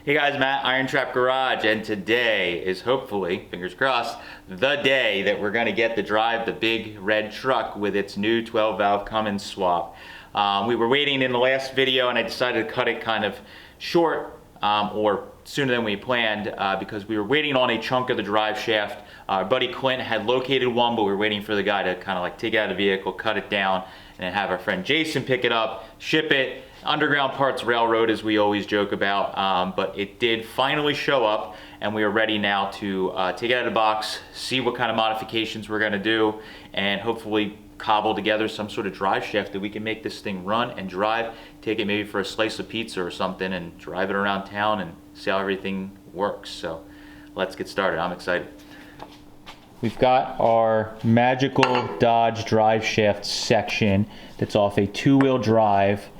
Hey guys, Matt, IronTrap Garage, and today is hopefully, fingers crossed, the day that we're going to get to drive the big red truck with its new 12-valve Cummins swap. We were waiting in the last video and I decided to cut it kind of short or sooner than we planned because we were waiting on a chunk of the drive shaft. Our buddy Clint had located one, but we were waiting for the guy to kind of like take it out of the vehicle, cut it down, and then have our friend Jason pick it up, ship it. Underground Parts Railroad, as we always joke about, but it did finally show up, and we are ready now to take it out of the box, see what kind of modifications we're going to do, and hopefully cobble together some sort of drive shaft that we can make this thing run and drive, take it maybe for a slice of pizza or something, and drive it around town and see how everything works. So let's get started. I'm excited. We've got our magical Dodge drive shaft section that's off a two-wheel drive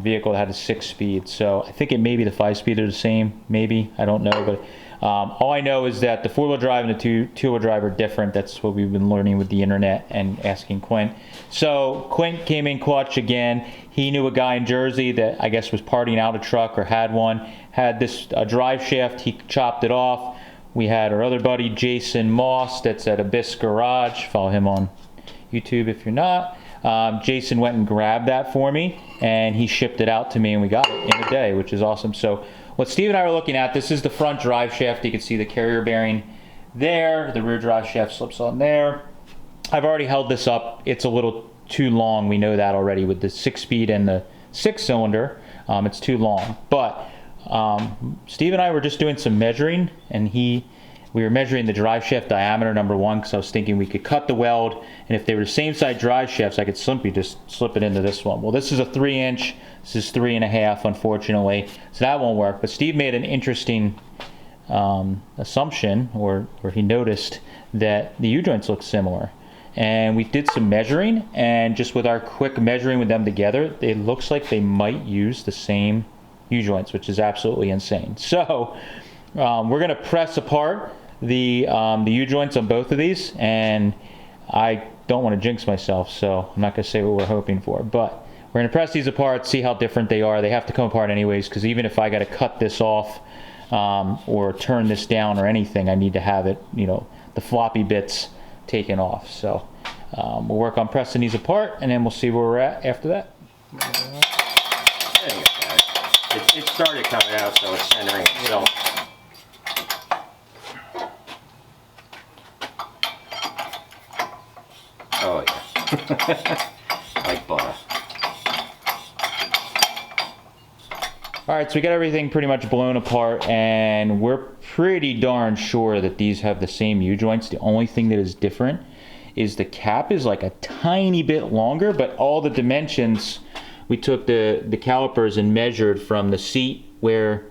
vehicle that had a 6-speed. So I think it may be the 5-speed are the same, maybe, I don't know, but all I know is that the 4-wheel drive and the two-wheel drive are different. That's what we've been learning with the internet and asking Quint. So Quint came in clutch again. He knew a guy in Jersey that I guess was parting out a truck or had one, had this drive shaft. He chopped it off. We had our other buddy Jason Moss that's at Abyss Garage. Follow him on YouTube if you're not. Jason went and grabbed that for me and he shipped it out to me and we got it in a day, which is awesome. So what Steve and I were looking at, this is the front drive shaft. You can see the carrier bearing there. The rear drive shaft slips on there. I've already held this up. It's a little too long. We know that already with the 6-speed and the 6-cylinder. It's too long. But Steve and I were just doing some measuring and we were measuring the drive shaft diameter, number one, because I was thinking we could cut the weld, and if they were the same side drive shafts, I could simply just slip it into this one. Well, this is a 3-inch, this is 3.5, unfortunately, so that won't work. But Steve made an interesting assumption, or he noticed that the U-joints look similar. And we did some measuring, and just with our quick measuring with them together, it looks like they might use the same U-joints, which is absolutely insane. So we're going to press apart the U-joints on both of these, and I don't want to jinx myself, so I'm not going to say what we're hoping for, but we're going to press these apart, see how different they are. They have to come apart anyways, because even if I got to cut this off or turn this down or anything, I need to have it, you know, the floppy bits taken off. So we'll work on pressing these apart, and then we'll see where we're at after that. It started coming out, so it's centering itself. Oh yeah, like butter. All right, so we got everything pretty much blown apart, and we're pretty darn sure that these have the same U-joints. The only thing that is different is the cap is like a tiny bit longer, but all the dimensions, we took the calipers and measured from the seat where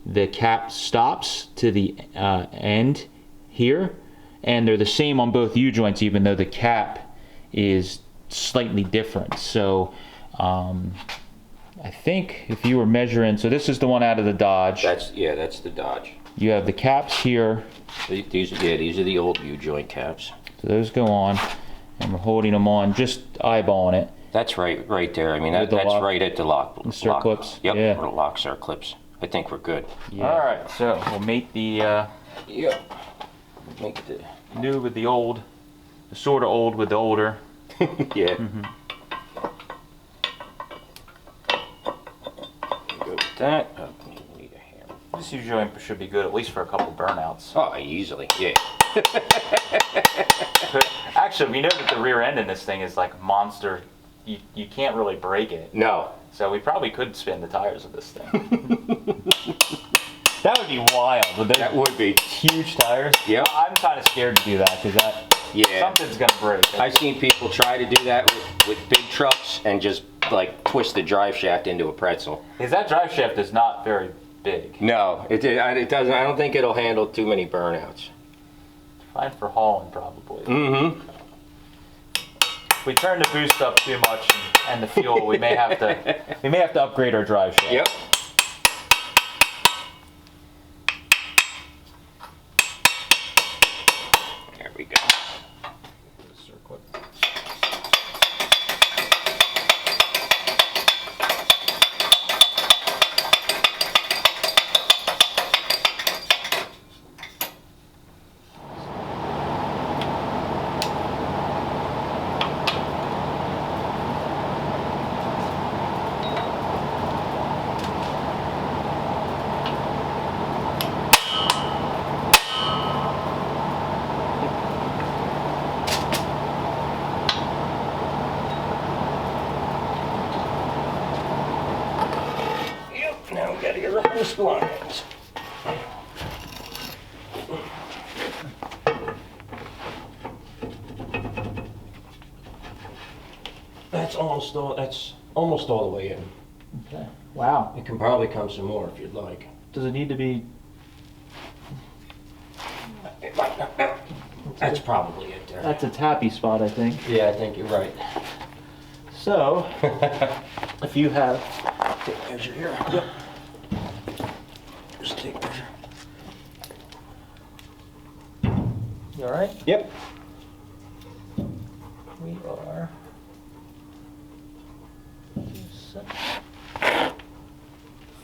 the cap stops to the end here, and they're the same on both U-joints, even though the cap is slightly different. So I think if you were measuring, so this is the one out of the Dodge. That's the Dodge. You have the caps here. These are the old U-joint caps. So those go on, and we're holding them on, just eyeballing it. That's right there. I mean, that's right at the lock. Star clips. Yep, yeah. where the locks are clips. I think we're good. Yeah. All right, so we'll mate the Make the new with the old, the sort of old with the older. yeah. Go with that. Oh, we need a hammer. This usually should be good, at least for a couple burnouts. Oh, easily. Yeah. Actually, we know that the rear end in this thing is like monster. You can't really break it. No. So we probably could spin the tires of this thing. That would be wild. That would be. Huge tires. Yep. I'm kind of scared to do that because something's gonna break. I've seen people try to do that with big trucks and just like twist the drive shaft into a pretzel. Because that drive shaft is not very big. No, it doesn't. I don't think it'll handle too many burnouts. Fine for hauling, probably. Mm-hmm. If we turn the boost up too much and the fuel, we may have to upgrade our drive shaft. Yep. There we go. gotta get rid of the splines. That's almost all the way in. Okay. Wow. It can probably come some more if you'd like. Does it need to be? That's probably it there. That's a tappy spot, I think. Yeah, I think you're right. So, if you have, Take measure here. Yep. Just take measure. you all right? Yep. We are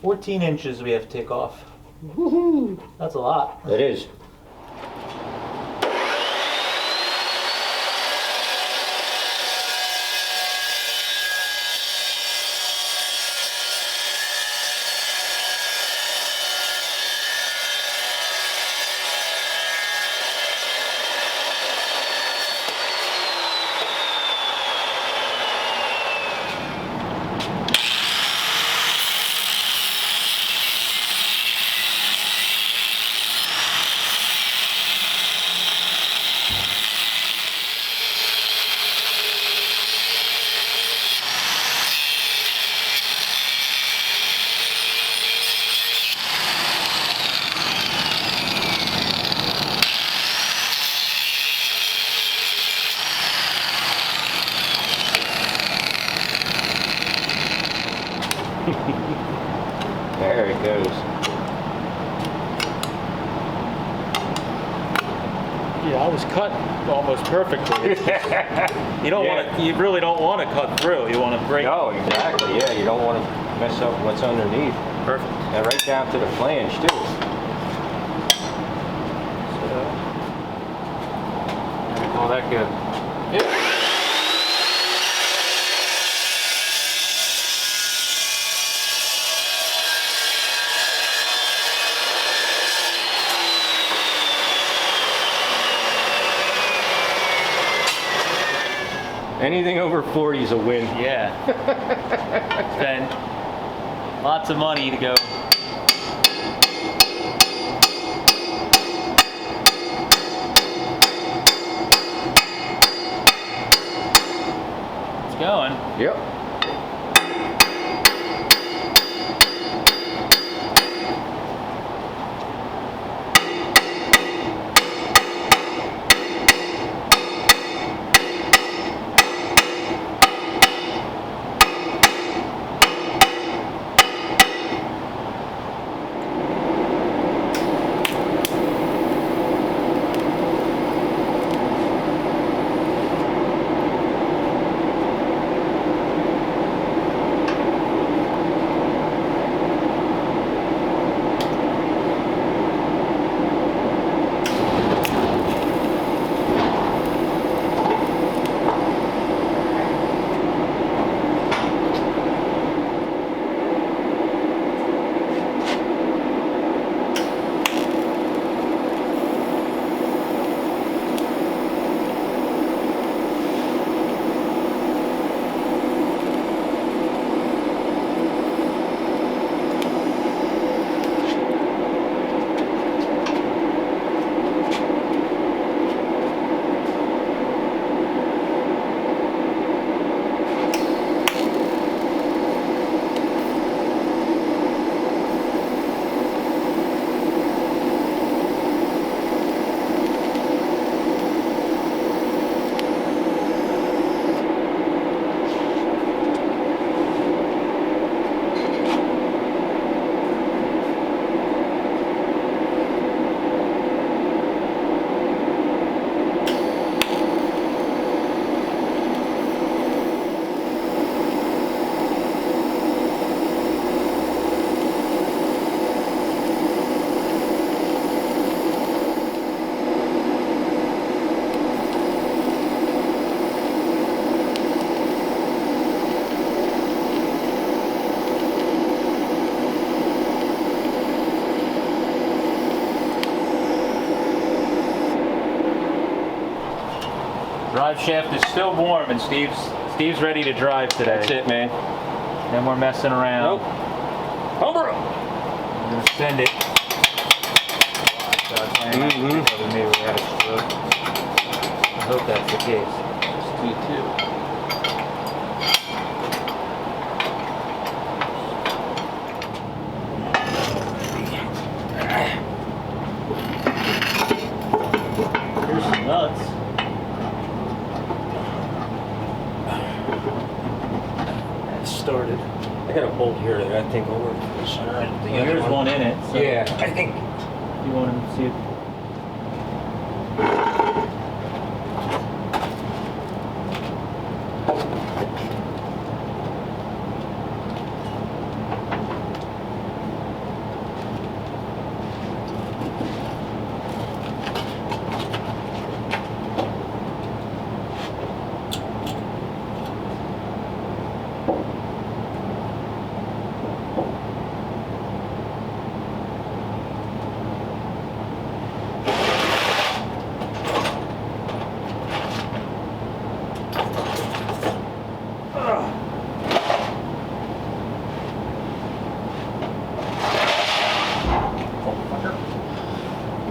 14 inches we have to take off. Woohoo! That's a lot. It is. There it goes. Yeah, I was cut almost perfectly. You don't Yeah. want to. You really don't want to cut through. You want to break. No, exactly. Yeah, you don't want to mess up what's underneath. Perfect. And right down to the flange too. Oh, that good. Anything over 40 is a win. Yeah. Spend lots of money to go. It's going. Yep. Drive shaft is still warm, and Steve's ready to drive today. That's it, man. And we're messing around. Nope. Over. gonna send it. Maybe we had a stroke. I hope that's the case. Just T2. Here's some nuts. That started. I got a bolt here that I think will work for this. Well, here's one in it. So Yeah, I think. you want to see it?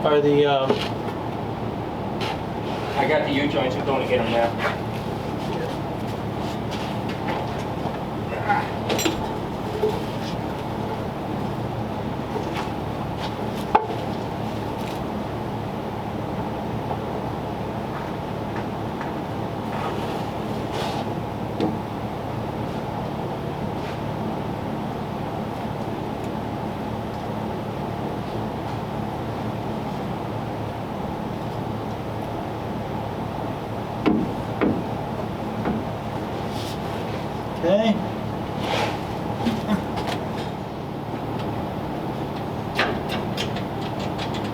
Are the I got the U-joints. I'm going to get them now. okay?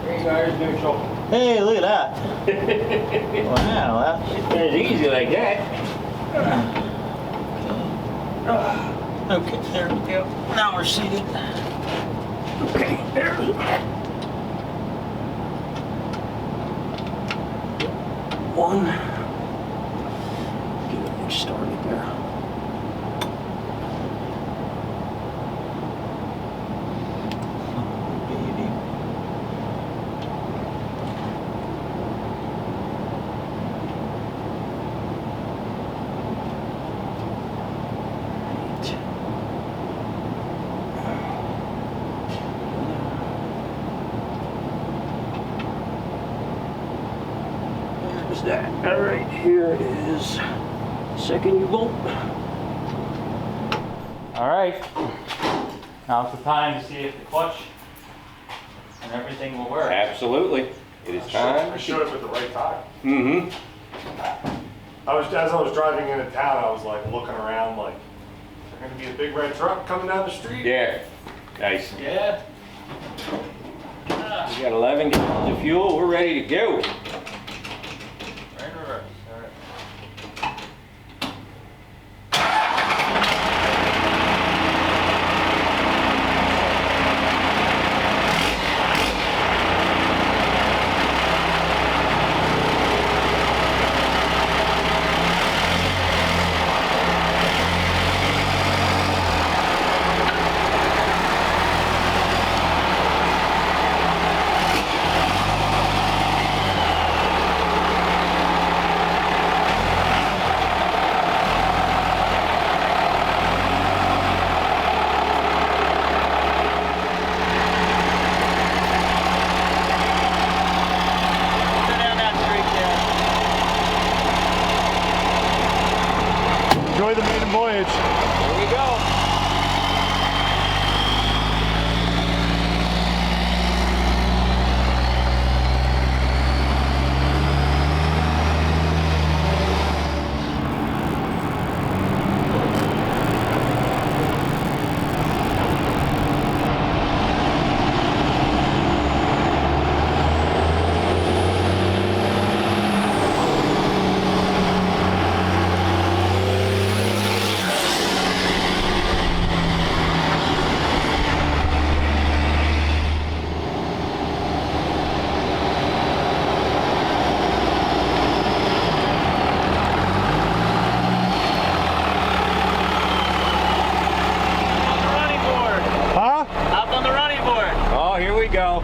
Hey guys, neutral. Hey, look at that! Wow, It's easy like that. okay, there we go. Now we're seated. Okay, there we go. One. Get everything started there. Baby. There's that. All right, here is second U-bolt. All right. Now's the time to see if the clutch and everything will work. Absolutely. It is I time. showed up at the right time. Mm-hmm. As I was driving into town, I was like looking around like, is there gonna be a big red truck coming down the street? Yeah. Nice. Yeah. We got 11 gallons of fuel. We're ready to go. Right in reverse. All right. we go.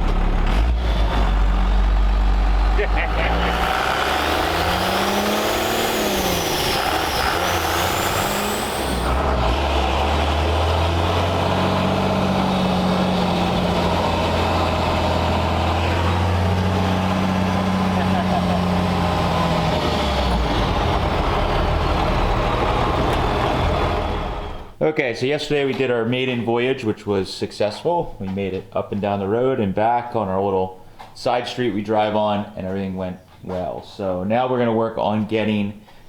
Okay, so yesterday we did our maiden voyage, which was successful. We made it up and down the road and back on our little side street we drive on, and everything went well. So now we're gonna work on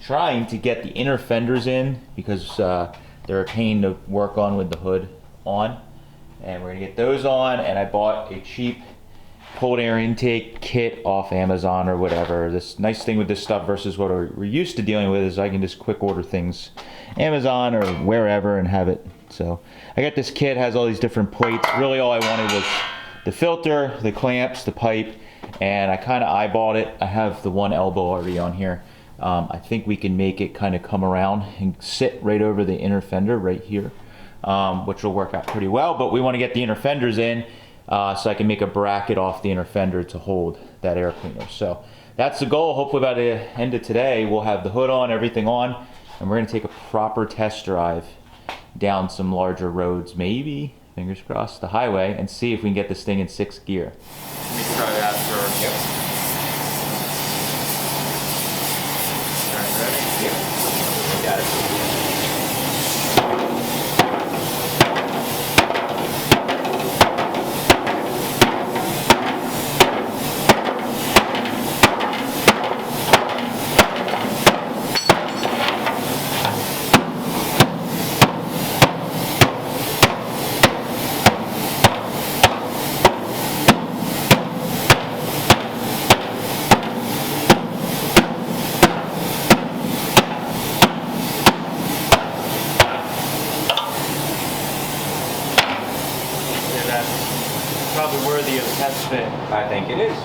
trying to get the inner fenders in, because they're a pain to work on with the hood on. And we're gonna get those on, and I bought a cheap cold air intake kit off Amazon or whatever. This nice thing with this stuff versus what we're used to dealing with is I can just quick order things Amazon or wherever and have it. So I got this kit, has all these different plates. Really all I wanted was the filter, the clamps, the pipe, and I kind of eyeballed it. I have the one elbow already on here. I think we can make it kind of come around and sit right over the inner fender right here, which will work out pretty well, but we want to get the inner fenders in so I can make a bracket off the inner fender to hold that air cleaner. So that's the goal. Hopefully by the end of today we'll have the hood on, everything on, and we're going to take a proper test drive down some larger roads, maybe, fingers crossed, the highway, and see if we can get this thing in 6th gear. Let me try that first. Yep. All right, ready? Yep. Got it. Probably worthy of a test fit. I think it is.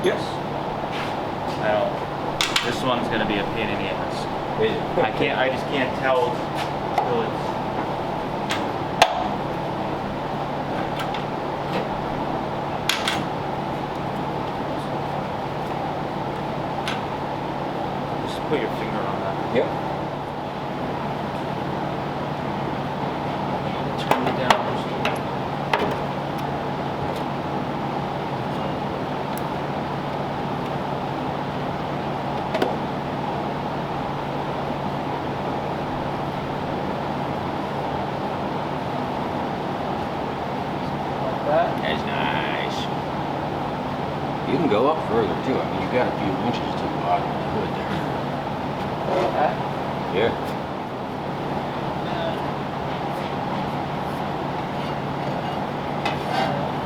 Yes. This one's gonna be a pain in the ass. I just can't tell until it's. Just put your finger on that. Yep. Turn it down. That's nice. You can go up further too. I mean, you've got a few inches to the bottom of the hood there. That? Yeah.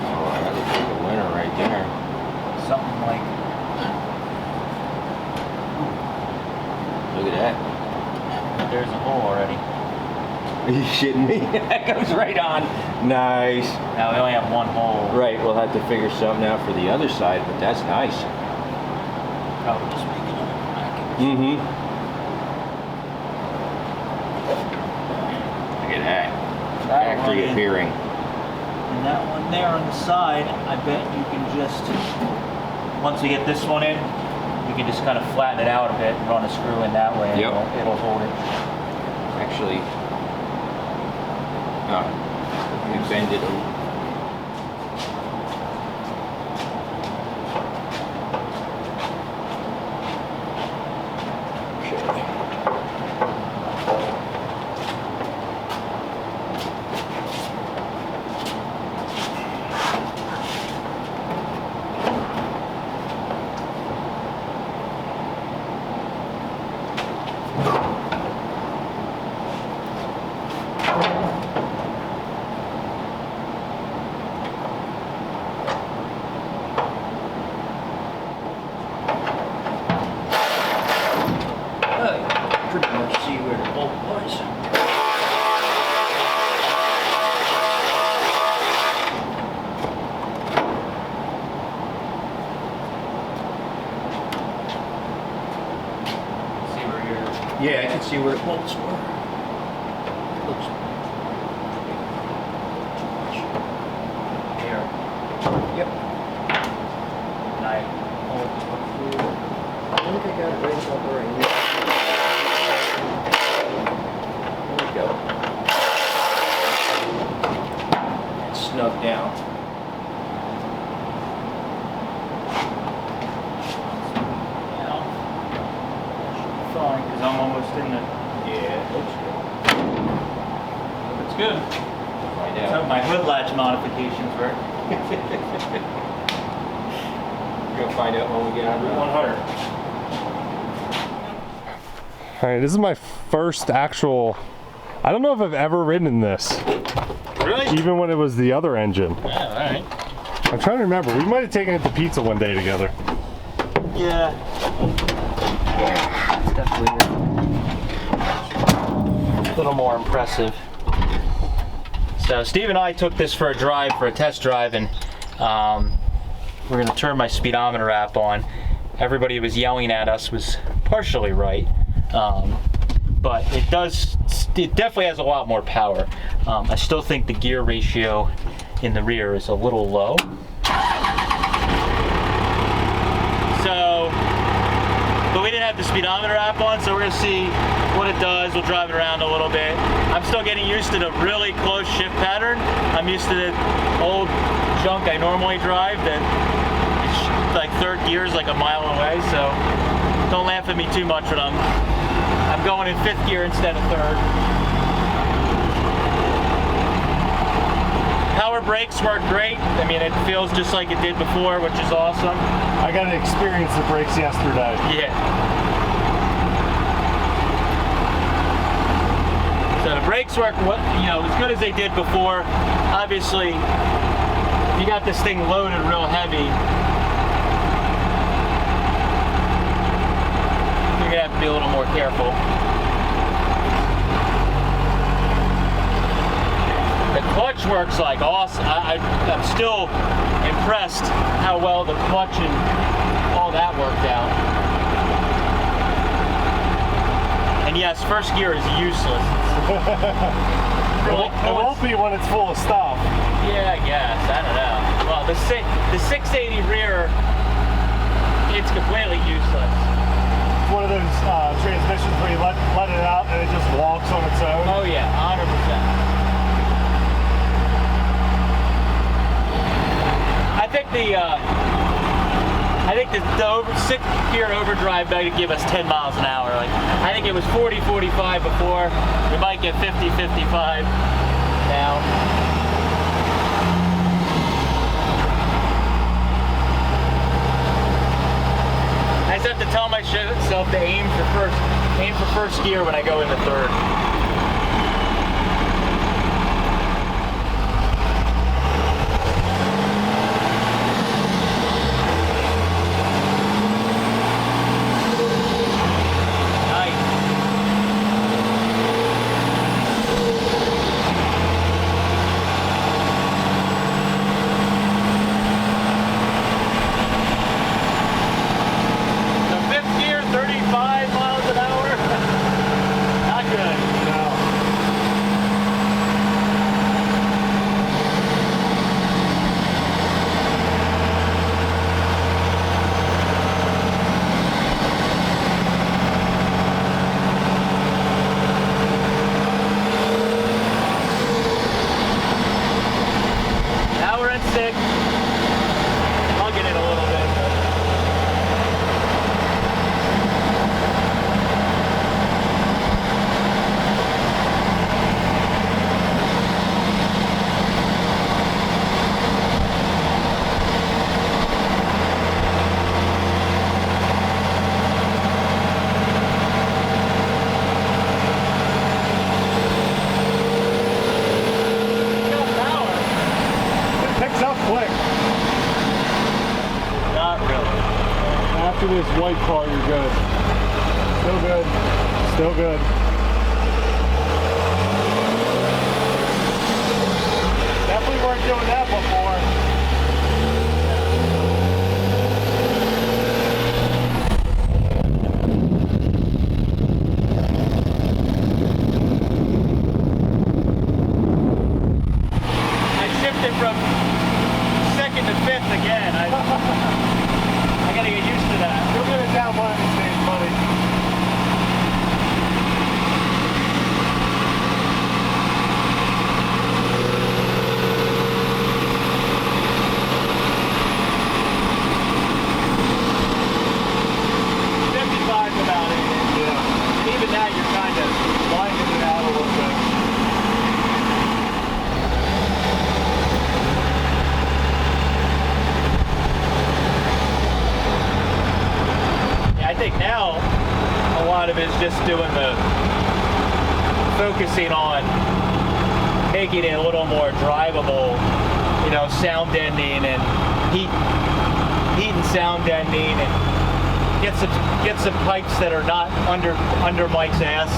Oh, that looks like a winner right there. Something like. Look at that. There's a hole already. Are you shitting me? That goes right on. Nice. Now we only have one hole. Right, we'll have to figure something out for the other side, but that's nice. Probably just make it a little back. Mm-hmm. Look at that. Factory appearing. And that one there on the side, I bet you can just, once we get this one in, we can just kind of flatten it out a bit and run a screw in that way. And Yep. it'll hold it. Actually, we bend it over. Yeah, I can see where the bolts were. Looks too much. Here. Yep. And I I think I got it right up right here. There we go. And snug down. fine because I'm almost in the. Yeah, it looks good. It's good. Find So out. my hood latch modifications work. We're gonna find out when we get on the 100. All right, this is my first actual. I don't know if I've ever ridden in this, Really? even when it was the other engine. Yeah, all right. I'm trying to remember. We might have taken it to pizza one day together. Yeah. It's definitely a little more impressive. So Steve and I took this for a drive, for a test drive, and we're gonna turn my speedometer app on. Everybody who was yelling at us was partially right, but it definitely has a lot more power. I still think the gear ratio in the rear is a little low. So, but we didn't have the speedometer app on, so we're gonna see what it does. We'll drive it around a little bit. I'm still getting used to the really close shift pattern. I'm used to the old junk I normally drive that it's like third gear is like a mile away, so don't laugh at me too much when I'm going in fifth gear instead of third. Power brakes work great. I mean, it feels just like it did before, which is awesome. I got to experience the brakes yesterday. Yeah. So the brakes work, as good as they did before. Obviously, if you got this thing loaded real heavy, you're gonna have to be a little more careful. The clutch works like awesome. I'm still impressed how well the clutch and all that worked out. And yes, first gear is useless. It won't be when it's full of stuff. Yeah, I guess. I don't know. Well, the 680 rear, it's completely useless. It's one of those transmissions where you let it out and it just walks on its own. Oh yeah, 100%. I think the sixth gear overdrive might give us 10 miles an hour. Like, I think it was 40, 45 before. We might get 50, 55 now. I just have to tell myself to aim for first gear when I go into third. After this white car, you're good. Still good. Still good. Definitely weren't doing that before. lot of it is just doing focusing on making it a little more drivable, you know, sound deadening and heat and sound deadening, and get some pipes that are not under Mike's ass.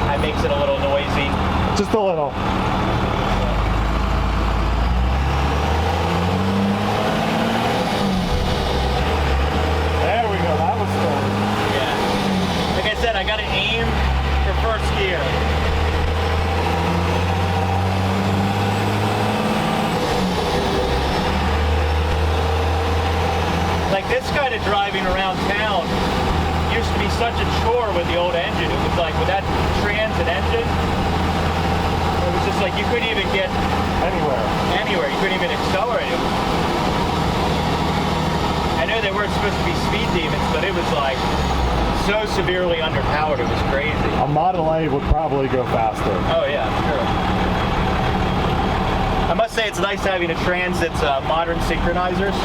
That makes it a little noisy. Just a little. There we go, that was good. Yeah. Like I said, I got to aim for first gear. Like this kind of driving around town used to be such a chore with the old engine. It was like with that trans and engine, it was just like you couldn't even get anywhere. You couldn't even accelerate it. I know they weren't supposed to be speed demons, but it was like so severely underpowered. It was crazy. A Model A would probably go faster. Oh yeah, sure. I must say it's nice having a trans that's modern synchronizers.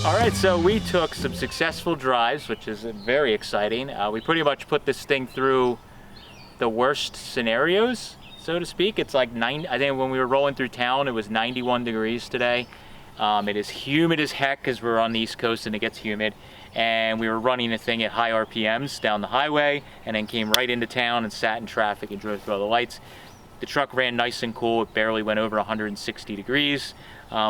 Alright, so we took some successful drives, which is very exciting. We pretty much put this thing through the worst scenarios, so to speak. It's like I think when we were rolling through town, it was 91 degrees today. It is humid as heck because we're on the East Coast and it gets humid. And we were running the thing at high RPMs down the highway and then came right into town and sat in traffic and drove through all the lights. The truck ran nice and cool. It barely went over 160 degrees,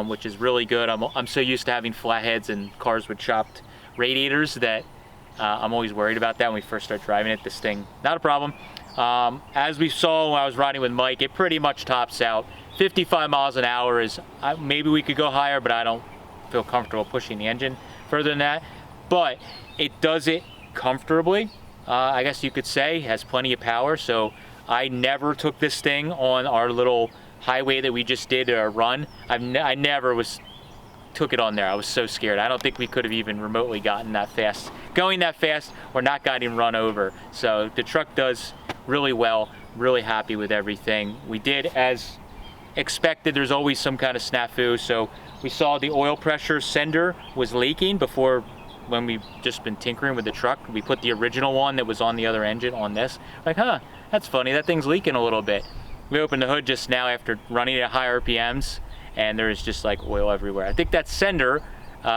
which is really good. I'm so used to having flatheads and cars with chopped radiators that I'm always worried about that when we first start driving it. This thing, not a problem. As we saw when I was riding with Mike, it pretty much tops out. 55 miles an hour is, maybe we could go higher, but I don't feel comfortable pushing the engine further than that. But it does it comfortably, I guess you could say. It has plenty of power, so I never took this thing on our little highway that we just did a run. I never took it on there. I was so scared. I don't think we could have even remotely gotten that fast, going that fast, or not gotten run over. So the truck does really well. Really happy with everything. We did as expected. There's always some kind of snafu. So we saw the oil pressure sender was leaking before, when we've just been tinkering with the truck. We put the original one that was on the other engine on this. Like, huh, that's funny, that thing's leaking a little bit. We opened the hood just now after running at high RPMs, and there's just like oil everywhere. I think that sender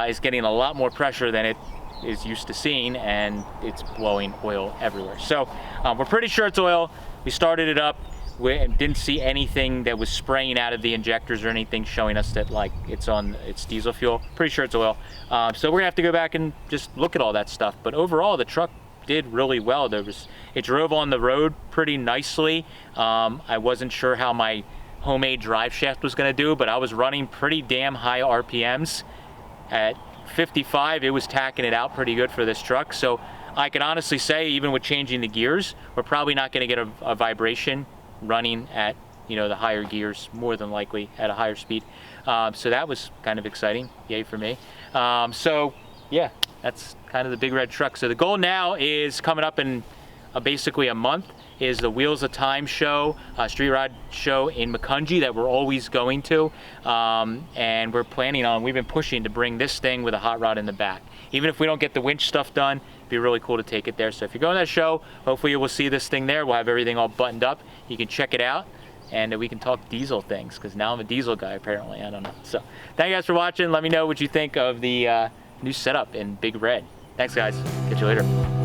is getting a lot more pressure than it is used to seeing, and it's blowing oil everywhere. So we're pretty sure it's oil. We started it up. We didn't see anything that was spraying out of the injectors or anything showing us that like it's diesel fuel. Pretty sure it's oil. So we're gonna have to go back and just look at all that stuff. But overall, the truck did really well. It drove on the road pretty nicely. I wasn't sure how my homemade drive shaft was gonna do, but I was running pretty damn high RPMs. At 55, it was tacking it out pretty good for this truck. So I can honestly say, even with changing the gears, we're probably not gonna get a vibration running at, you know, the higher gears, more than likely at a higher speed. So that was kind of exciting. Yay for me. So yeah, that's kind of the big red truck. So the goal now is coming up in basically a month is the Wheels of Time show, street rod show in Makunji that we're always going to. And we're planning on, we've been pushing to bring this thing with a hot rod in the back. Even if we don't get the winch stuff done, it'd be really cool to take it there. So if you're going to that show, hopefully you will see this thing there. We'll have everything all buttoned up. You can check it out. And we can talk diesel things, because now I'm a diesel guy apparently, I don't know. So thank you guys for watching. Let me know what you think of the new setup in Big Red. Thanks guys, catch you later.